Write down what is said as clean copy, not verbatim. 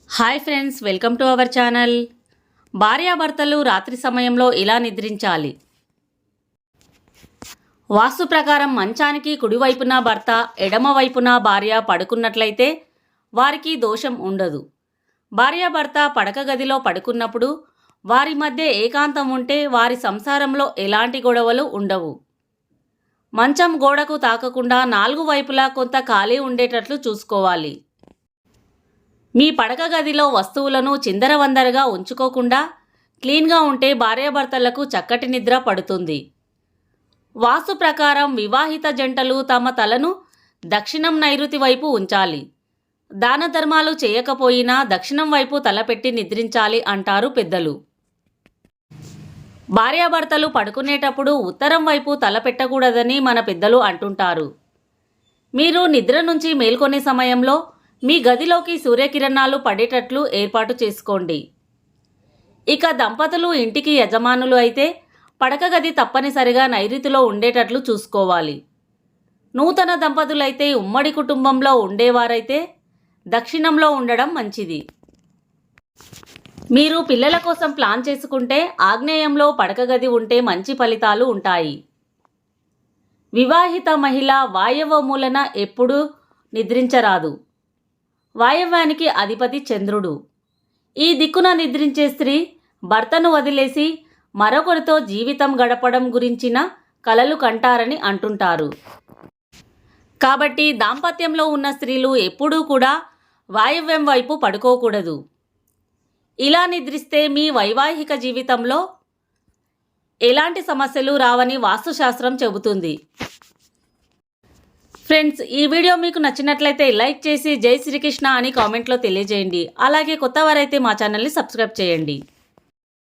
Hi friends, welcome to our channel. భార్యాభర్తలు రాత్రి సమయంలో ఇలా నిద్రించాలి. వాస్తు ప్రకారం మంచానికి కుడివైపున భర్త, ఎడమవైపున భార్య పడుకున్నట్లయితే వారికి దోషం ఉండదు. భార్యాభర్త పడక గదిలో పడుకున్నప్పుడు వారి మధ్య ఏకాంతం ఉంటే వారి సంసారంలో ఎలాంటి గొడవలు ఉండవు. మంచం గోడకు తాకకుండా 4 వైపులా కొంత ఖాళీ ఉండేటట్లు చూసుకోవాలి. మీ పడక గదిలో వస్తువులను చిందరవందరగా ఉంచుకోకుండా క్లీన్గా ఉంటే భార్యాభర్తలకు చక్కటి నిద్ర పడుతుంది. వాస్తు ప్రకారం వివాహిత జంటలు తమ తలను దక్షిణం నైరుతి వైపు ఉంచాలి. దాన ధర్మాలు చేయకపోయినా దక్షిణం వైపు తలపెట్టి నిద్రించాలి అంటారు పెద్దలు. భార్యాభర్తలు పడుకునేటప్పుడు ఉత్తరం వైపు తలపెట్టకూడదని మన పెద్దలు అంటుంటారు. మీరు నిద్ర నుంచి మేల్కొనే సమయంలో మీ గదిలోకి సూర్యకిరణాలు పడేటట్లు ఏర్పాటు చేసుకోండి. ఇక దంపతులు ఇంటికి యజమానులు అయితే పడక గది తప్పనిసరిగా నైరుతిలో ఉండేటట్లు చూసుకోవాలి. నూతన దంపతులైతే ఉమ్మడి కుటుంబంలో ఉండేవారైతే దక్షిణంలో ఉండడం మంచిది. మీరు పిల్లల కోసం ప్లాన్ చేసుకుంటే ఆగ్నేయంలో పడక గది ఉంటే మంచి ఫలితాలు ఉంటాయి. వివాహిత మహిళ వాయవ్య మూలన ఎప్పుడూ నిద్రించరాదు. వాయవ్యానికి అధిపతి చంద్రుడు. ఈ దిక్కున నిద్రించే స్త్రీ భర్తను వదిలేసి మరొకరితో జీవితం గడపడం గురించిన కలలు కంటారని అంటుంటారు. కాబట్టి దాంపత్యంలో ఉన్న స్త్రీలు ఎప్పుడూ కూడా వాయవ్యం వైపు పడుకోకూడదు. ఇలా నిద్రిస్తే మీ వైవాహిక జీవితంలో ఎలాంటి సమస్యలు రావని వాస్తుశాస్త్రం చెబుతుంది. ఫ్రెండ్స్, ఈ వీడియో మీకు నచ్చినట్లయితే లైక్ చేసి జై శ్రీకృష్ణ అని కామెంట్లో తెలియజేయండి. అలాగే కొత్తవారైతే మా ఛానల్ని సబ్స్క్రైబ్ చేయండి.